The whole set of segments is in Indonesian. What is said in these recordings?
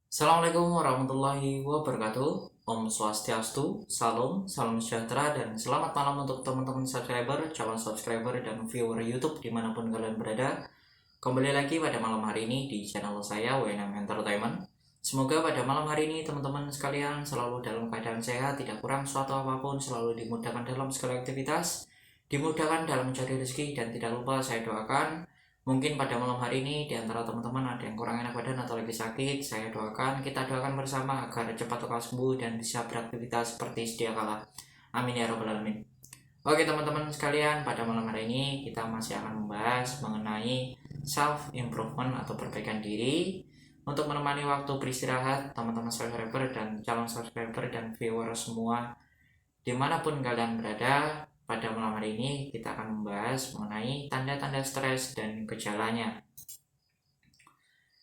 Assalamualaikum warahmatullahi wabarakatuh. Om Swastiastu, salam sejahtera, dan selamat malam untuk teman-teman subscriber, calon subscriber, dan viewer YouTube dimanapun kalian berada. Kembali lagi pada malam hari ini di channel saya, WNM Entertainment. Semoga pada malam hari ini teman-teman sekalian selalu dalam keadaan sehat, tidak kurang suatu apapun, selalu dimudahkan dalam segala aktivitas, dimudahkan dalam mencari rezeki, dan tidak lupa saya doakan mungkin pada malam hari ini di antara teman-teman ada yang kurang enak badan atau lagi sakit, kita doakan bersama agar cepat lekas sembuh dan bisa beraktivitas seperti sedia kala. Amin ya robbal alamin. Oke teman-teman sekalian, pada malam hari ini kita masih akan membahas mengenai self improvement atau perbaikan diri untuk menemani waktu beristirahat teman-teman subscriber dan calon subscriber dan viewer semua dimanapun kalian berada. Pada malam hari ini kita akan membahas mengenai tanda-tanda stres dan gejalanya.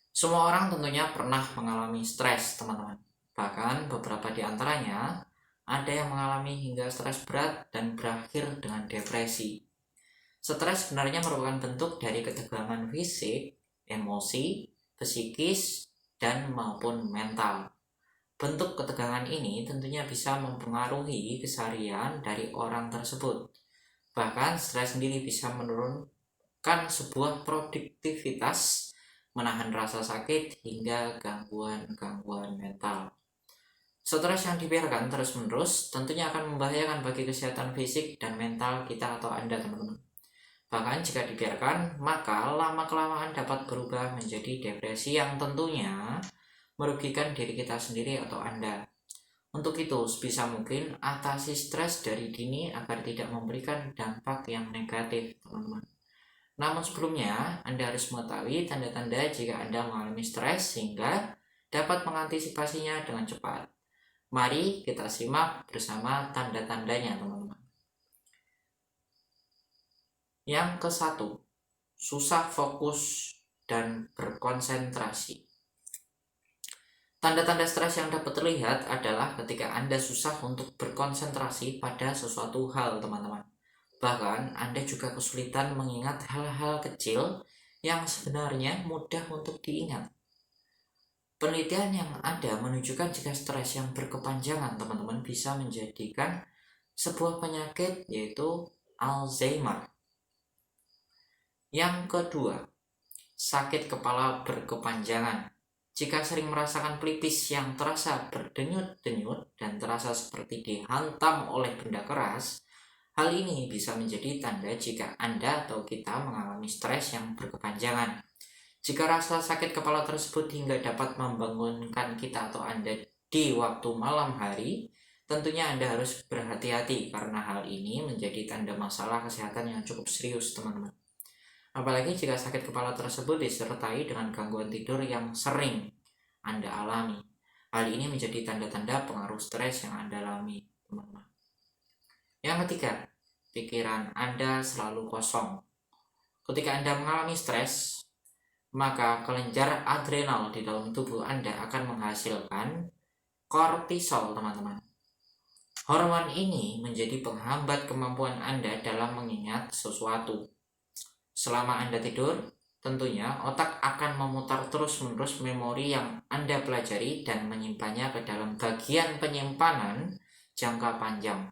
Semua orang tentunya pernah mengalami stres, teman-teman. Bahkan beberapa di antaranya ada yang mengalami hingga stres berat dan berakhir dengan depresi. Stres sebenarnya merupakan bentuk dari ketegangan fisik, emosi, psikis, dan maupun mental. Bentuk ketegangan ini tentunya bisa mempengaruhi keseharian dari orang tersebut. Bahkan stres sendiri bisa menurunkan sebuah produktivitas, menahan rasa sakit, hingga gangguan-gangguan mental. Stres yang dibiarkan terus-menerus tentunya akan membahayakan bagi kesehatan fisik dan mental kita atau Anda, teman-teman. Bahkan jika dibiarkan, maka lama-kelamaan dapat berubah menjadi depresi yang tentunya merugikan diri kita sendiri atau Anda. Untuk itu, sebisa mungkin atasi stres dari dini agar tidak memberikan dampak yang negatif, teman-teman. Namun sebelumnya, Anda harus mengetahui tanda-tanda jika Anda mengalami stres sehingga dapat mengantisipasinya dengan cepat. Mari kita simak bersama tanda-tandanya, teman-teman. Yang ke satu, susah fokus dan berkonsentrasi. Tanda-tanda stres yang dapat terlihat adalah ketika Anda susah untuk berkonsentrasi pada sesuatu hal, teman-teman. Bahkan Anda juga kesulitan mengingat hal-hal kecil yang sebenarnya mudah untuk diingat. Penelitian yang ada menunjukkan jika stres yang berkepanjangan, teman-teman, bisa menjadikan sebuah penyakit yaitu Alzheimer. Yang kedua, sakit kepala berkepanjangan. Jika sering merasakan pelipis yang terasa berdenyut-denyut dan terasa seperti dihantam oleh benda keras, hal ini bisa menjadi tanda jika Anda atau kita mengalami stres yang berkepanjangan. Jika rasa sakit kepala tersebut hingga dapat membangunkan kita atau Anda di waktu malam hari, tentunya Anda harus berhati-hati karena hal ini menjadi tanda masalah kesehatan yang cukup serius, teman-teman. Apalagi jika sakit kepala tersebut disertai dengan gangguan tidur yang sering Anda alami. Hal ini menjadi tanda-tanda pengaruh stres yang Anda alami, teman-teman. Yang ketiga, pikiran Anda selalu kosong. Ketika Anda mengalami stres, maka kelenjar adrenal di dalam tubuh Anda akan menghasilkan kortisol, teman-teman. Hormon ini menjadi penghambat kemampuan Anda dalam mengingat sesuatu. Selama Anda tidur, tentunya otak akan memutar terus-menerus memori yang Anda pelajari dan menyimpannya ke dalam bagian penyimpanan jangka panjang.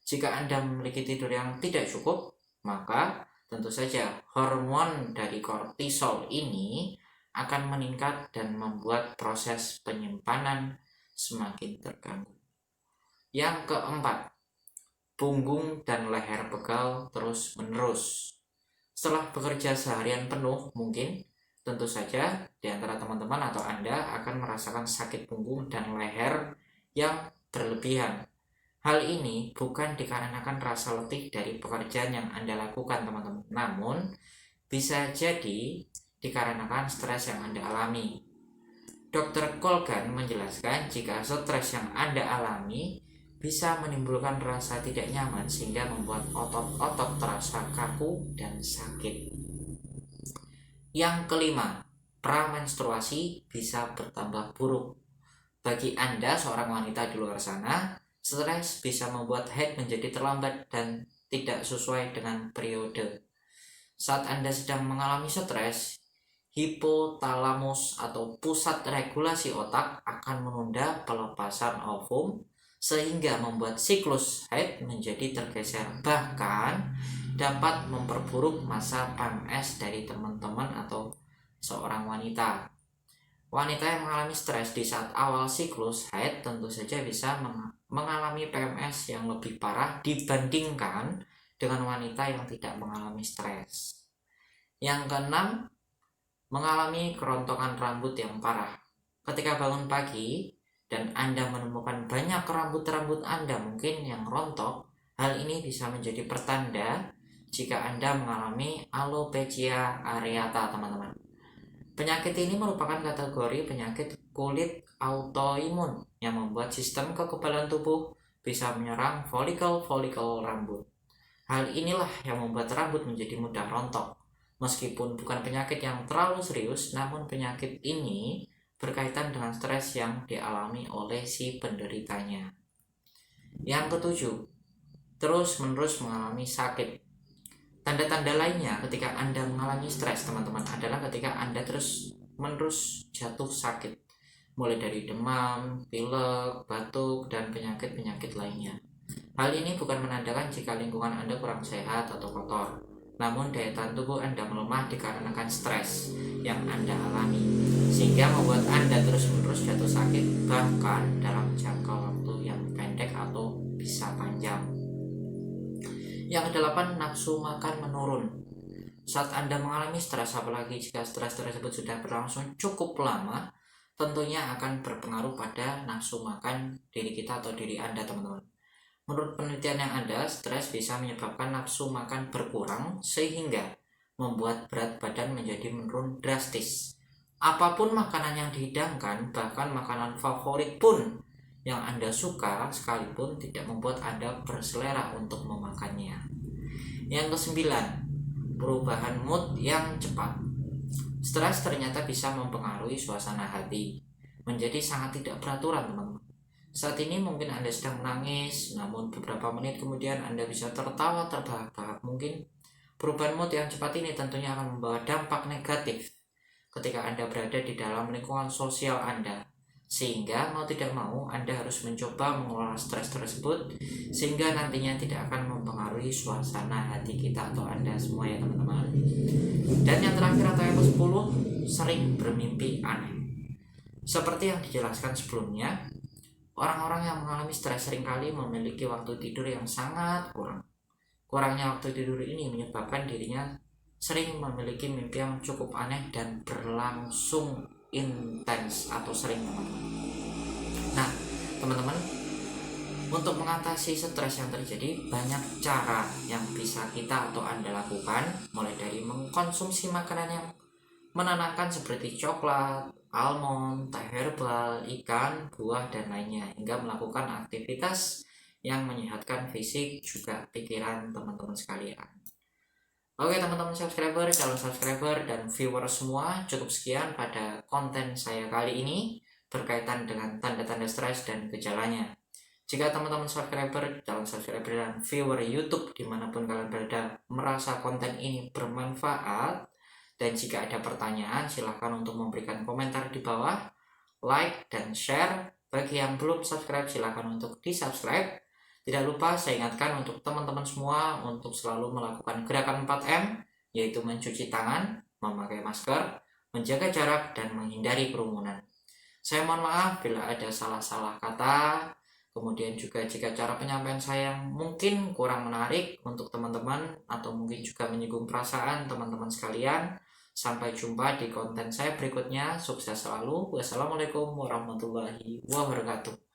Jika Anda memiliki tidur yang tidak cukup, maka tentu saja hormon dari kortisol ini akan meningkat dan membuat proses penyimpanan semakin terganggu. Yang keempat, punggung dan leher pegal terus-menerus. Setelah bekerja seharian penuh, mungkin tentu saja di antara teman-teman atau Anda akan merasakan sakit punggung dan leher yang berlebihan. Hal ini bukan dikarenakan rasa letih dari pekerjaan yang Anda lakukan, teman-teman. Namun, bisa jadi dikarenakan stres yang Anda alami. Dr. Colgan menjelaskan jika stres yang Anda alami bisa menimbulkan rasa tidak nyaman sehingga membuat otot-otot terasa kaku dan sakit. Yang kelima, pramenstruasi bisa bertambah buruk. Bagi Anda seorang wanita di luar sana, stres bisa membuat haid menjadi terlambat dan tidak sesuai dengan periode. Saat Anda sedang mengalami stres, hipotalamus atau pusat regulasi otak akan menunda pelepasan ovum sehingga membuat siklus haid menjadi tergeser, bahkan dapat memperburuk masa PMS dari teman-teman atau seorang wanita. Wanita yang mengalami stres di saat awal siklus haid tentu saja bisa mengalami PMS yang lebih parah dibandingkan dengan wanita yang tidak mengalami stres. Yang keenam, mengalami kerontokan rambut yang parah. Ketika bangun pagi dan Anda menemukan banyak rambut-rambut Anda mungkin yang rontok, hal ini bisa menjadi pertanda jika Anda mengalami alopecia areata, teman-teman. Penyakit ini merupakan kategori penyakit kulit autoimun yang membuat sistem kekebalan tubuh bisa menyerang folikel-folikel rambut. Hal inilah yang membuat rambut menjadi mudah rontok. Meskipun bukan penyakit yang terlalu serius, namun penyakit ini berkaitan dengan stres yang dialami oleh si penderitanya. Yang ketujuh, terus-menerus mengalami sakit. Tanda-tanda lainnya ketika Anda mengalami stres, teman-teman, adalah ketika Anda terus-menerus jatuh sakit, mulai dari demam, pilek, batuk, dan penyakit-penyakit lainnya. Hal ini bukan menandakan jika lingkungan Anda kurang sehat atau kotor, namun daya tahan tubuh Anda melemah dikarenakan stres yang Anda alami, sehingga membuat Anda terus-menerus jatuh sakit, bahkan dalam jangka waktu yang pendek atau bisa panjang. Yang kedelapan, nafsu makan menurun. Saat Anda mengalami stres, apalagi jika stres tersebut sudah berlangsung cukup lama, tentunya akan berpengaruh pada nafsu makan diri kita atau diri Anda, teman-teman. Menurut penelitian yang ada, stres bisa menyebabkan nafsu makan berkurang sehingga membuat berat badan menjadi menurun drastis. Apapun makanan yang dihidangkan, bahkan makanan favorit pun yang Anda suka sekalipun tidak membuat Anda berselera untuk memakannya. Yang kesembilan, perubahan mood yang cepat. Stres ternyata bisa mempengaruhi suasana hati menjadi sangat tidak beraturan, teman-teman. Saat ini mungkin Anda sedang menangis, namun beberapa menit kemudian Anda bisa tertawa terbahak-bahak. Mungkin perubahan mood yang cepat ini tentunya akan membawa dampak negatif ketika Anda berada di dalam lingkungan sosial Anda, sehingga mau tidak mau Anda harus mencoba mengelola stres tersebut sehingga nantinya tidak akan mempengaruhi suasana hati kita atau Anda semua, ya teman-teman. Dan yang terakhir atau yang ke-10, sering bermimpi aneh. Seperti yang dijelaskan sebelumnya, orang-orang yang mengalami stres seringkali memiliki waktu tidur yang sangat kurang. Kurangnya waktu tidur ini menyebabkan dirinya sering memiliki mimpi yang cukup aneh dan berlangsung intens atau sering, teman-teman. Nah, teman-teman, untuk mengatasi stres yang terjadi, banyak cara yang bisa kita atau Anda lakukan, mulai dari mengkonsumsi makanan yang menenangkan seperti coklat, almond, teh herbal, ikan, buah, dan lainnya, hingga melakukan aktivitas yang menyehatkan fisik juga pikiran teman-teman sekalian. Oke teman-teman subscriber, calon subscriber, dan viewer semua, cukup sekian pada konten saya kali ini berkaitan dengan tanda-tanda stres dan gejalanya. Jika teman-teman subscriber, calon subscriber, dan viewer YouTube dimanapun kalian berada merasa konten ini bermanfaat, dan jika ada pertanyaan, silahkan untuk memberikan komentar di bawah, like, dan share. Bagi yang belum subscribe, silahkan untuk di-subscribe. Tidak lupa saya ingatkan untuk teman-teman semua untuk selalu melakukan gerakan 4M, yaitu mencuci tangan, memakai masker, menjaga jarak, dan menghindari kerumunan. Saya mohon maaf bila ada salah-salah kata. Kemudian juga jika cara penyampaian saya mungkin kurang menarik untuk teman-teman atau mungkin juga menyinggung perasaan teman-teman sekalian. Sampai jumpa di konten saya berikutnya. Sukses selalu. Wassalamualaikum warahmatullahi wabarakatuh.